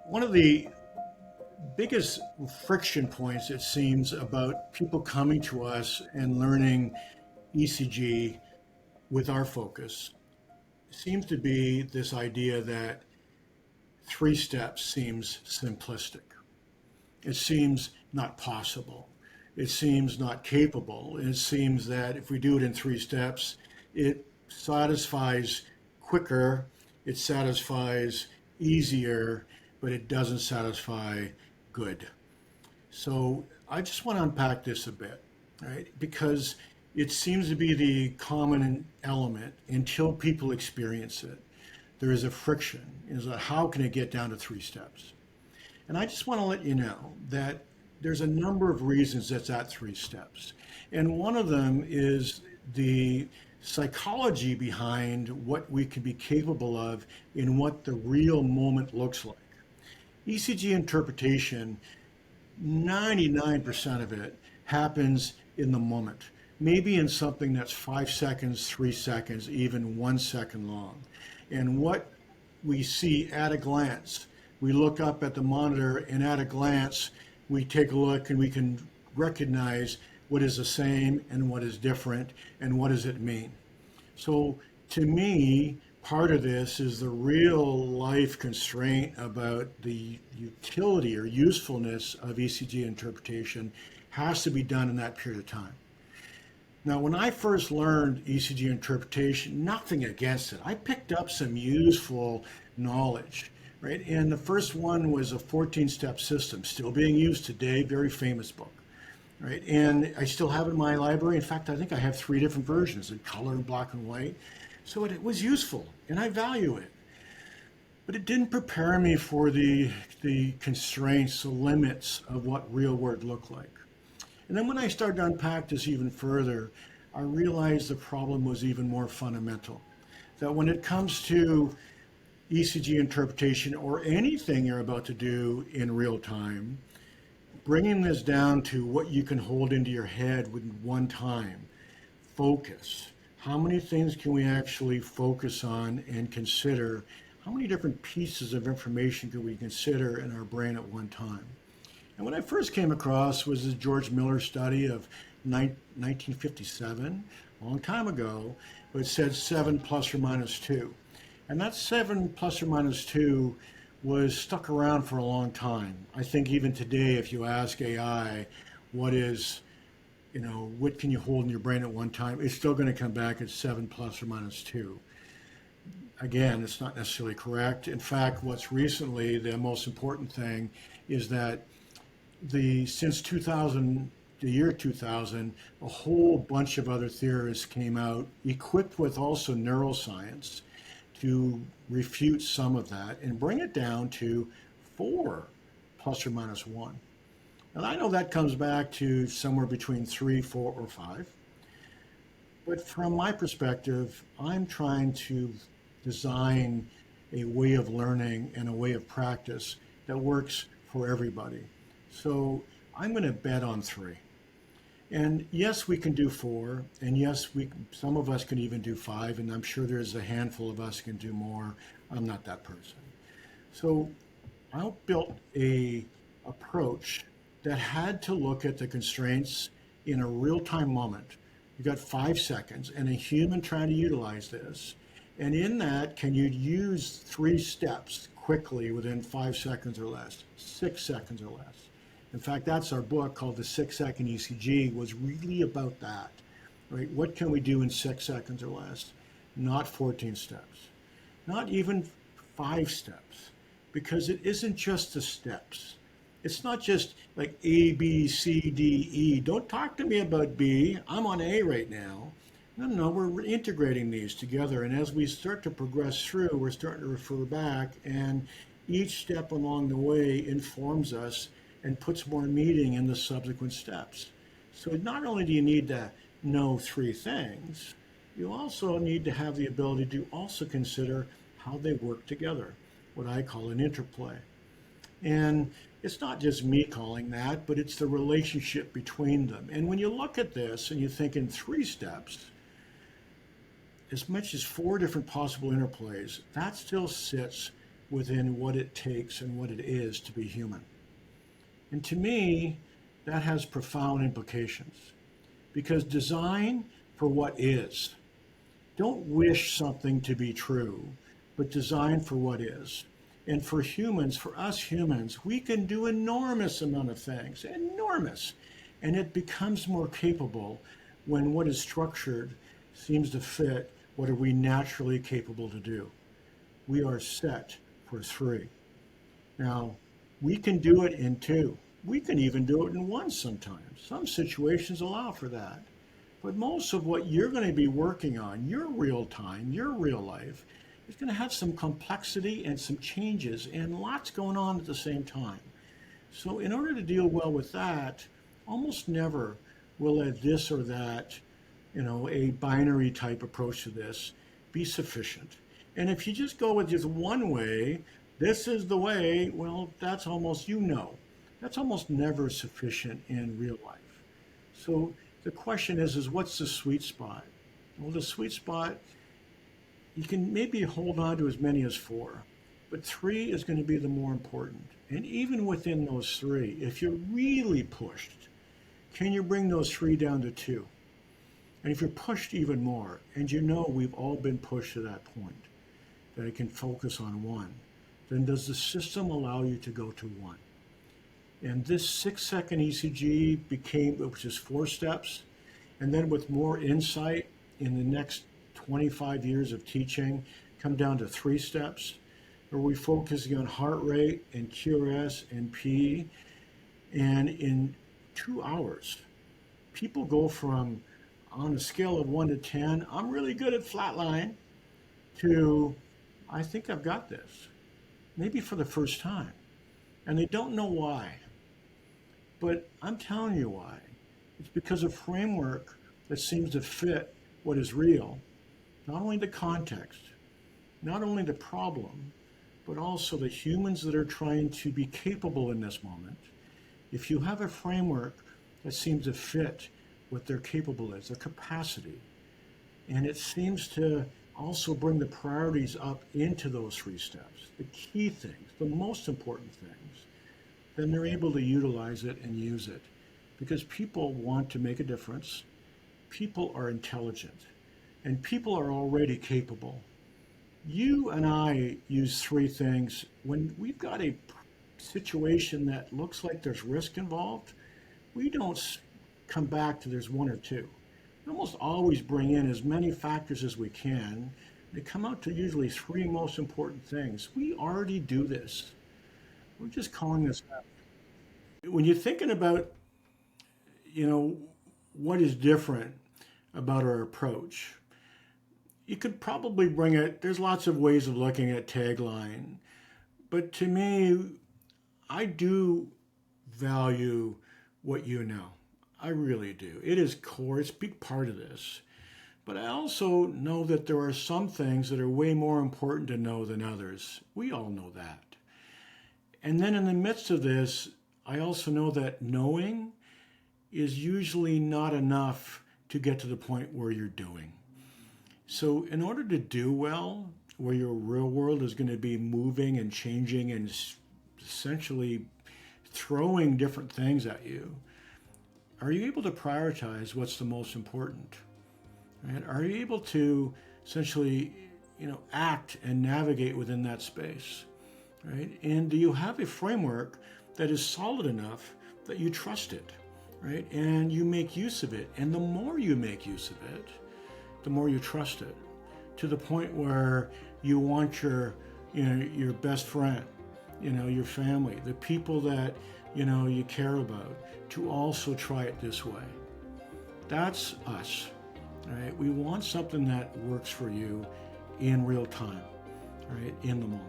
One of the biggest friction points, it seems, about people coming to us and learning ECG with our focus seems to be this idea that 3 steps seems simplistic. It seems not possible. It seems not capable. It seems that if we do it in 3 steps, it satisfies quicker, it satisfies easier, but it doesn't satisfy good. So I just want to unpack this a bit, right? Because it seems to be the common element until people experience it. There is a friction. Is that how can it get down to 3 steps? And I just want to let you know that there's a number of reasons that's at 3 steps. And one of them is the psychology behind what we can be capable of in what the real moment looks like. ECG interpretation, 99% of it happens in the moment, maybe in something that's 5 seconds, 3 seconds, even 1 second long. And what we see at a glance, we look up at the monitor and at a glance, we take a look and we can recognize what is the same and what is different and what does it mean. So to me, part of this is the real life constraint about the utility or usefulness of ECG interpretation has to be done in that period of time. Now, when I first learned ECG interpretation, nothing against it. I picked up some useful knowledge, right? And the first one was a 14-step system, still being used today, very famous book, right? And I still have it in my library. In fact, I think I have 3 different versions in color, black and white. So it was useful, and I value it. But it didn't prepare me for the constraints, the limits of what real world looked like. And then when I started to unpack this even further, I realized the problem was even more fundamental. That when it comes to ECG interpretation or anything you're about to do in real time, bringing this down to what you can hold into your head with one time, focus. How many things can we actually focus on and consider? How many different pieces of information can we consider in our brain at one time? And what I first came across was the George Miller study of 1957, a long time ago, but it said 7 plus or minus 2. And that 7 plus or minus 2 was stuck around for a long time. I think even today, if you ask AI, what is, what can you hold in your brain at one time, it's still going to come back at 7 plus or minus 2. Again, it's not necessarily correct. In fact, what's recently the most important thing is that since 2000, the year 2000, a whole bunch of other theorists came out equipped with also neuroscience to refute some of that and bring it down to 4 plus or minus 1. And I know that comes back to somewhere between 3, 4, or 5. But from my perspective, I'm trying to design a way of learning and a way of practice that works for everybody. So I'm going to bet on 3. And yes, we can do 4, and yes, some of us can even do 5, and I'm sure there's a handful of us who can do more. I'm not that person. So I built a approach that had to look at the constraints in a real-time moment. You got 5 seconds, and a human trying to utilize this. And in that, can you use 3 steps quickly within 5 seconds or less, 6 seconds or less? In fact, that's our book called The 6-Second ECG, was really about that, right? What can we do in 6 seconds or less? Not 14 steps, not even 5 steps, because it isn't just the steps. It's not just like A, B, C, D, E. Don't talk to me about B. I'm on A right now. No, we're integrating these together. And as we start to progress through, we're starting to refer back, and each step along the way informs us and puts more meaning in the subsequent steps. So not only do you need to know 3 things, you also need to have the ability to also consider how they work together, what I call an interplay. And it's not just me calling that, but it's the relationship between them. And when you look at this and you think in 3 steps, as much as 4 different possible interplays, that still sits within what it takes and what it is to be human. And to me, that has profound implications because design for what is. Don't wish something to be true, but design for what is. And for humans, for us humans, we can do enormous amount of things, enormous. And it becomes more capable when what is structured seems to fit what are we naturally capable to do. We are set for 3. Now, we can do it in 2. We can even do it in 1 sometimes. Some situations allow for that. But most of what you're going to be working on, your real time, your real life, is going to have some complexity and some changes and lots going on at the same time. So in order to deal well with that, almost never will a this or that, a binary type approach to this be sufficient. And if you just go with just one way, this is the way, well, that's almost, that's almost never sufficient in real life. So the question is what's the sweet spot? Well, the sweet spot, you can maybe hold on to as many as 4, but 3 is going to be the more important. And even within those 3, if you're really pushed, can you bring those 3 down to 2? And if you're pushed even more, and we've all been pushed to that point, that it can focus on 1, then does the system allow you to go to 1? And this 6-second ECG which is 4 steps, and then with more insight in the next 25 years of teaching, come down to 3 steps, where we're focusing on heart rate and QRS and P, and in 2 hours, people go from, on a scale of 1 to 10, I'm really good at flatline, to, I think I've got this, maybe for the first time. And they don't know why. But I'm telling you why. It's because of framework that seems to fit what is real, not only the context, not only the problem, but also the humans that are trying to be capable in this moment. If you have a framework that seems to fit what their capable is, their capacity, and it seems to also bring the priorities up into those 3 steps, the key things, the most important things, then they're able to utilize it and use it. Because people want to make a difference, people are intelligent, and people are already capable. You and I use 3 things. When we've got a situation that looks like there's risk involved, we don't come back to there's 1 or 2. We almost always bring in as many factors as we can. They come out to usually 3 most important things. We already do this. We're just calling this out. When you're thinking about, what is different about our approach, you could probably bring it, there's lots of ways of looking at tagline, but to me, I do value what you know. I really do. It is core, it's a big part of this. But I also know that there are some things that are way more important to know than others. We all know that. And then in the midst of this, I also know that knowing is usually not enough to get to the point where you're doing. So in order to do well, where your real world is going to be moving and changing and essentially throwing different things at you, are you able to prioritize what's the most important? Right? Are you able to essentially, act and navigate within that space? Right? And do you have a framework that is solid enough that you trust it, right? And you make use of it. And the more you make use of it, the more you trust it, to the point where you want your best friend, your family, the people that, you care about, to also try it this way. That's us, right? We want something that works for you in real time, right? In the moment.